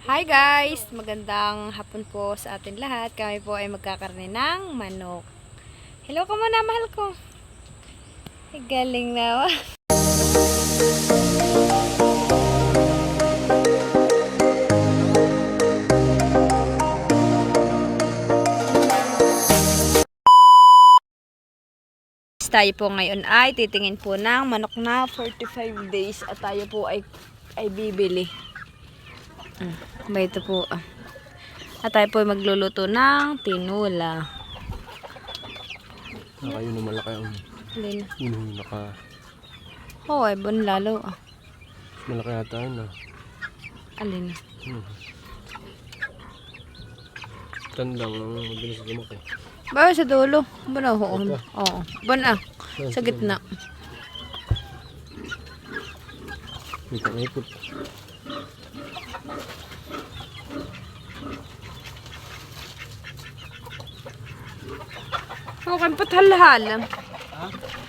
Hi guys! Magandang hapon po sa atin lahat. Kami po ay magkakarne ng manok. Hello ka muna, mahal ko. Ay, galing na. Tayo po ngayon ay titingin po ng manok na 45 days at tayo po ay bibili. Ba ito po. At tayo po ay magluluto ng tinula. Nakayo na malaki ang naka. Oo, ay bon lalo. Malaki yata yun ah. Alin? Tandang ang mabilis lumaki. Ba sa dulo. Bon oo. Oo. Bon sa gitna. May pang-ipot. Okay, pat halhal.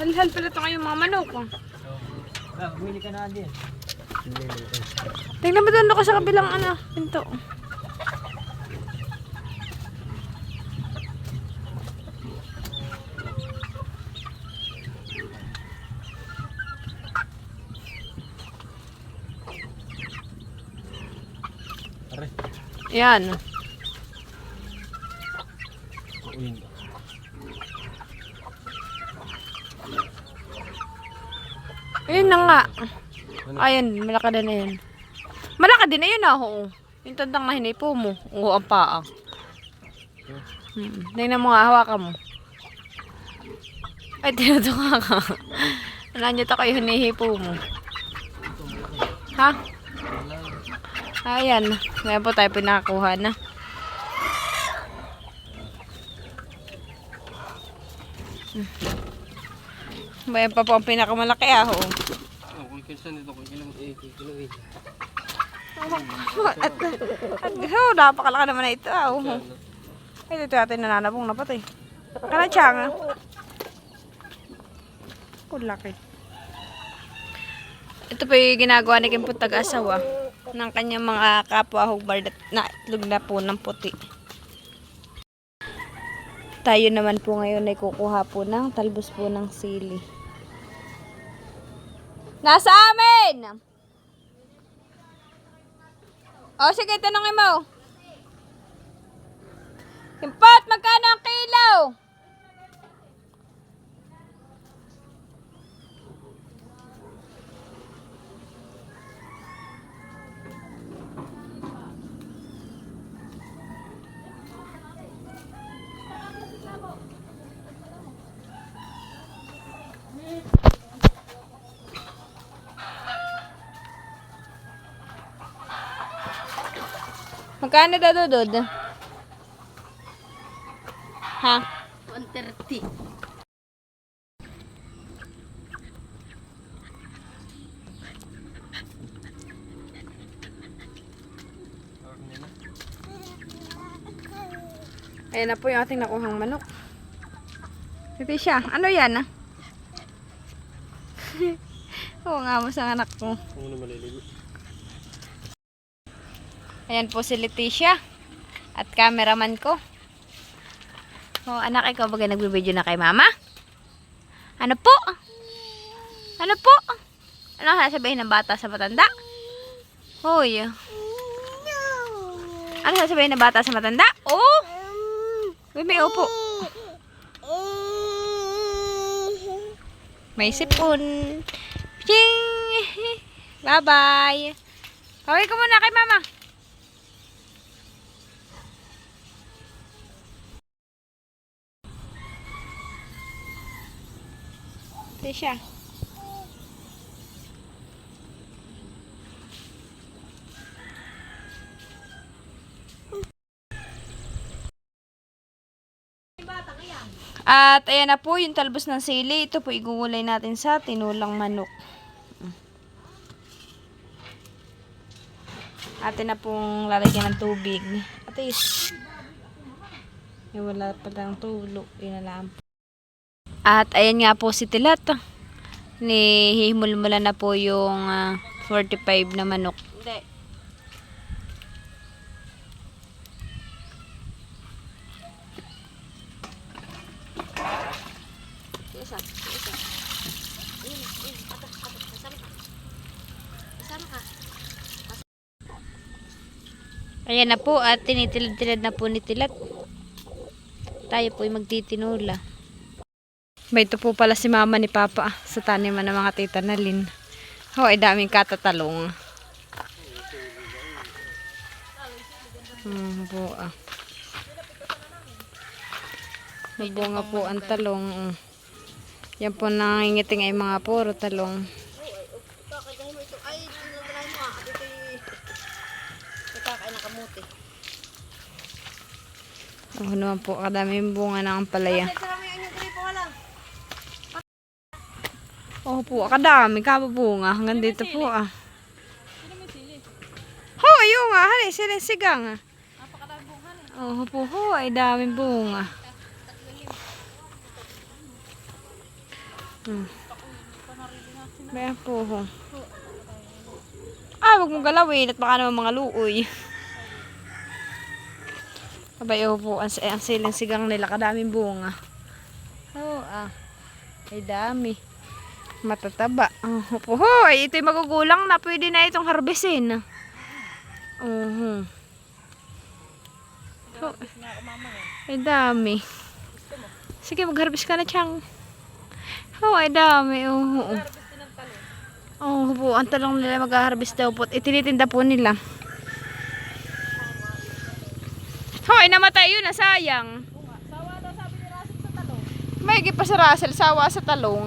Halhal pala ito kayong mga manok. Bumili ka na din. Tingnan mo doon ako sa kabilang pinto. Aray. Yan. Uy. Ayun na nga. Ayun, malaki din na yun. Malaki din na yun oo. Yung tandang na hinipo mo. Oo, ang paa. Tingnan mo nga, hawakan mo. Ay, tinutuka ka. Nandiyo ta kayo hinihipo mo. Ha? Ayan. Ngayon po tayo pinakakuha na. Bayan pa po ang pinakamalaki oo. Kung kinsan dito, kung ilang kilo eh. Napakalaki naman na ito Ay, dito natin nananabong na pati. Kanachanga. Laki. Ito po yung ginagawa ni Kim po tag-asawa ng kanyang mga kapwa hugbar na itlog na po ng puti. Tayo naman po ngayon ay kukuha po ng talbos po ng sili. Nasa amin! O sige, tanongin mo. Impot, magkano ang kilo? Magkano daw dudod? Ha? 130. Ayan na po yung ating nakuhang manok. Ito siya. Ano yan Oo nga mo sa anak ko. Kung ano maliligo. Ayan po si Leticia at cameraman ko. Anak, ikaw bagay nagbibideo na kay mama? Ano po? Ano po? Ano sasabihin ng bata sa matanda? Hoy. Ano sasabihin ng bata sa matanda? Oh! May upo. May sipon. Ching! Bye-bye. Kaway ko muna kay mama. Ito siya. At ayan na po yung talbos ng sili. Ito po igugulay natin sa tinulang manok. Atin na pong lalagyan ng tubig. At least, wala pa lang tulo. Inalam. At ayan nga po si Tilat. Hihimul-mula na po yung 45 na manok. Hindi. Ayan na po at tinitilad-tilad na po ni Tilat. Tayo po ay magtitinula. May ito po pala si mama ni papa sa taniman ng mga tita na Lin. Oh, ay daming katatalong. Po ah. Nagbunga po ang talong. Yan po nangingiting ay mga puro talong. Oh, naman po kadaming bunga ng ampalaya. Oh po, kadami kababunga hanggang dito po ah. Ho, ayun nga, hali, sigang ah. Oh po, ay daming bunga. Bayan po ho. Ah, wag mong galawin at baka naman mga luoy. Abay po, ang siling sigang nila, kadaming bunga. Oh ah, ay dami. Matataba. Oh po, ay ito'y magugulang na, pwede na itong harvestin. Oh. Oh, ay dami. Sige, mag-harvest ka na, Chang. Oh, ay dami. Oh po, ang talong nila mag-harvest daw po. Itinitinda po nila. Oh, ay namatay yun, sayang. Sawa daw sabi ni Russell sa talong. May pa si Russell, sawa sa talong.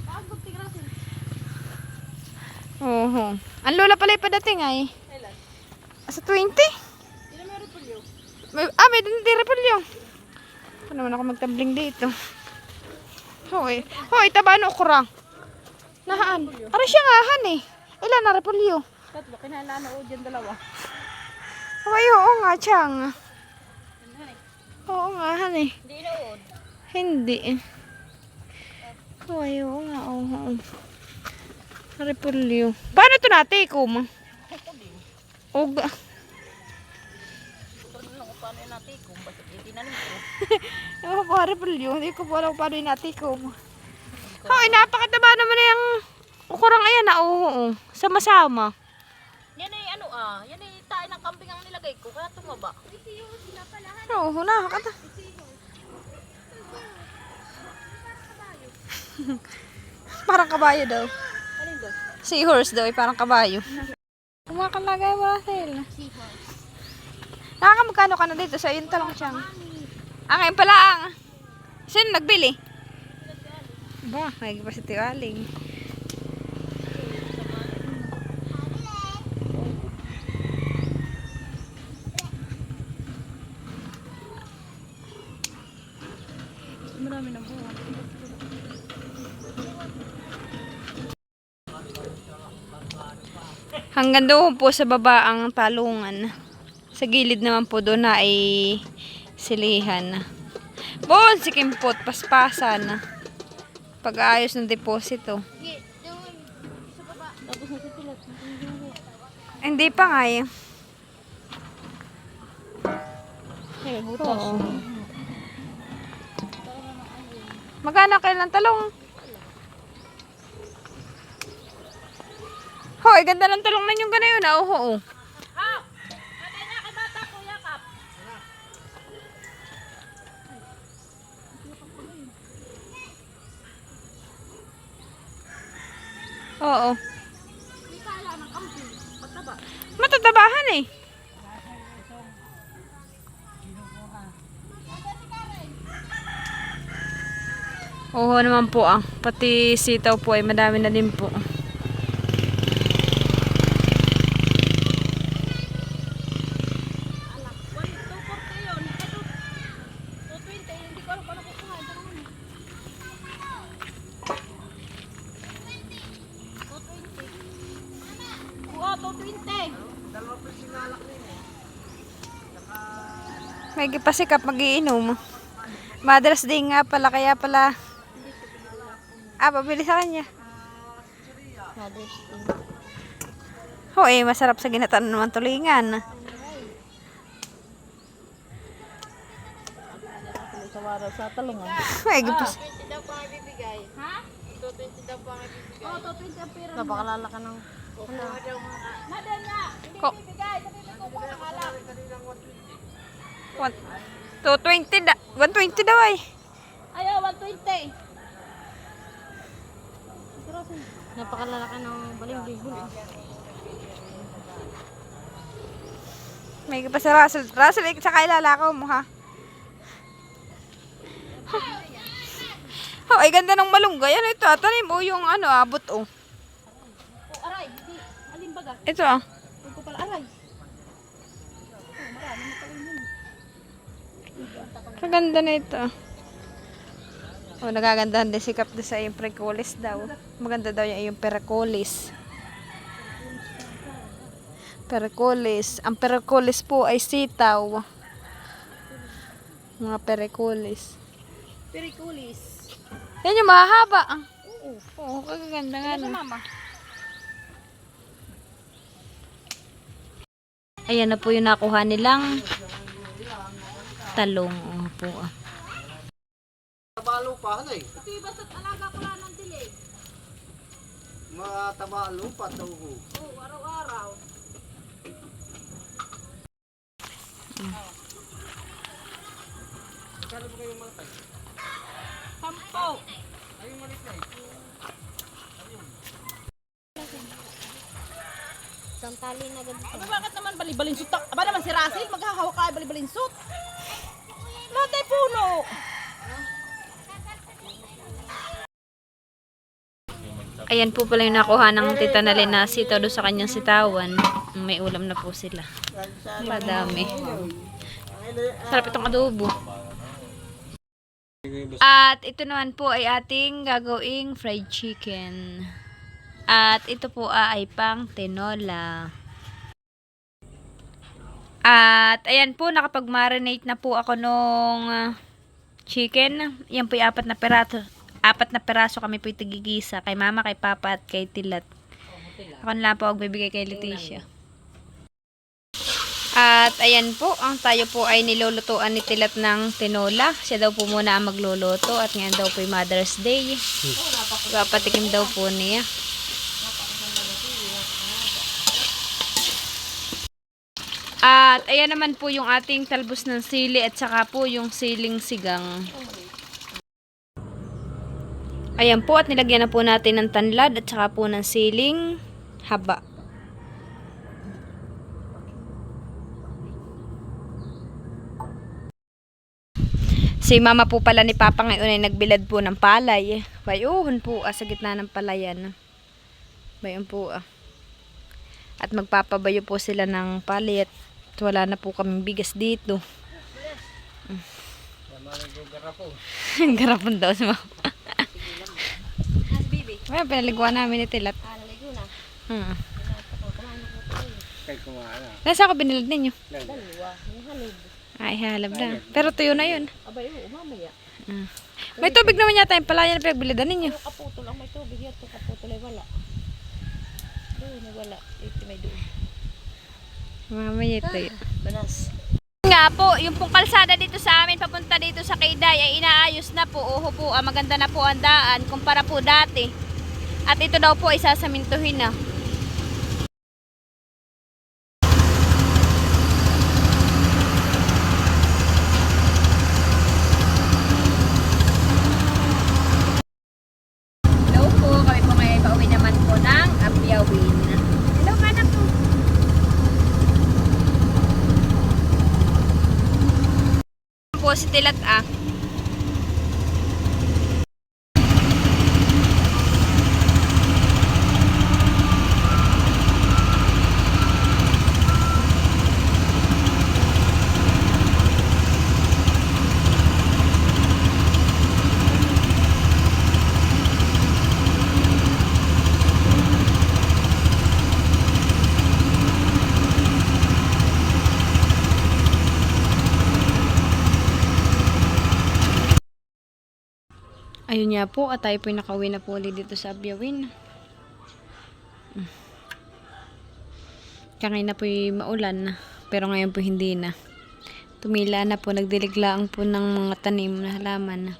Pagod ti Russell. Oh. Ang lola pala yung padating ay. Kailan? Sa 20? Sino may repolyo? May hindi repolyo. Ano naman ako magtabling dito. Hoy, taba no okra. Nahaan. Ara siya nga han eh. Ilan na repolyo? Tatlo, kinahanglan o dyan dalawa. Hoy, oo nga, Chang. Oo nga, han eh. Hindi inood. Hindi eh. Hoy, oo nga, oo. Repolyo. Paano ito natin, Kum? Oga. Paano yung natin kung basta itinanim ko? Ewan ko po, repolyo. Hindi ko po alam kung paano yung natin, Kum. Hoy, napakataba naman na yung ukurang ayan na, oo. Sama-sama. Yan ay yan ay tayo ng kambing ang nilagay ko, kaya tumaba. Oo, nakakata. Parang kabayo daw. Alin doon? Seahorse daw, parang kabayo. Kumakalagay mo, Russell. Nakakamagkano ka na dito sa iyong talong, Chang? Ngayon pala ang. Sino nagbili? Ba, may pa si Tiwaling. Marami ng bunga. Hanggang doon po sa baba ang talungan. Sa gilid naman po doon na ay silihan. Bon, sikimpot, paspasan. Pag-aayos ng deposito. Tapos na sitilat. Hindi pa nga eh. Hey, butas. Oo. Magkano kailan talong? Hoy, ganda ng talong na yung ganayon ah. Oo. Atay na kay bata ko, yakap. Oo. Hindi kala ng kambing. Pataba. Matatabahan eh. Oo naman po ah. Pati sitaw po ay madami na din po. May pasikap magiinom. Madalas din nga pala, kaya pala. Pabili sa kanya. Masarap sa ginataan naman tulingan. Sa talungan. May gipas. 20 daw pa ibibigay. Ha? 220 daw pa ibibigay. Oo, 220 ang pera. Napakalala ka ng... Madal nga. Ko. 220 da. 120 daw ay. Ayaw, 120. Napakalalaki ng balimbing. May pa si Russell. Russell, saka ilalakaw mo ha. Oh, ay ganda ng malunggay. Ano ito? Tanim mo yung ano, abot oh. Oh, aray, hindi. Alin baga? Ito ah. Huwag ko pala aray. Kaganda na ito. Oh, nagagandahan din si Kap sa yung precolis daw. Maganda daw yung pericolis. Pericolis. Ang pericolis po ay sitaw. Mga pericolis. Perikulis. Yan yung mahaba. Oo. Oo, kaganda nga. Ano No? mama? Ayan na po yung nakuha nilang talong. Oh, po ah. Tabalo pa, ano eh. Ito yung basta't alaga ko lang ng dilig. Matabalo pa ito. Oo, araw-araw. Sampo. Isang tali na ganito. Aba, bakit naman balibalinsut? Aba naman si Russell, maghahawak ka balibalinsut. Lahat ay puno. Ayan po pala yung nakuha ng tita Nalin na sitaw doon sa kanyang sitawan. May ulam na po sila. Madami. Sarap itong adobo. At ito naman po ay ating gagawing fried chicken. At ito po ay pang tinola. At ayan po, nakapag-marinate na po ako nung chicken. Yan po yung 4 na peraso. 4 na peraso kami po itigigisa. Kay mama, kay papa, at kay tilat. Ako na lang po magbibigay kay Leticia. At ayan po, ang tayo po ay nilulutuan ni Tilat ng tinola. Siya daw po muna ang magluluto at ngayon daw po yung Mother's Day. Papatikim daw po niya. At ayan naman po yung ating talbos ng sili at saka po yung siling sigang. Ayan po at nilagyan na po natin ng tanlad at saka po ng siling haba. Si mama po pala ni Papa ngayon ay nagbilad po ng palay. Bayuhon po sa gitna ng palayan. Bayon po At magpapabayo po sila ng palay at wala na po kaming bigas dito. Garapon daw si mama. Well, pinaliguan namin ni Tilat. Naligo na. Kaya kumain na. Nasa ako binilad ninyo? Dalawa. Yung halib. Ay, halab na. Pero tuyo na yun. Abay, oo, mamaya. May tubig naman yata yung palayan na pinagbilidan ninyo. Yung kaputol ang may tubig. Yan, itong kaputol ay wala. Doon, wala. Ito may doon. Mamaya tuyo. Banas. Nga po, yung pong kalsada dito sa amin, papunta dito sa Kayday, ay inaayos na po. Oho po, maganda na po ang daan kumpara po dati. At ito daw po ay sasamintuhin na. Hello po, kami po ngayon pauwi naman po ng Abyawin. Hello ka na po. Po si Tilat Ayun nga po, at tayo po yung nakauwi na po ulit dito sa Abyawin. Kanina po yung maulan, pero ngayon po hindi na. Tumila na po, nagdiliglaan po ng mga tanim na halaman.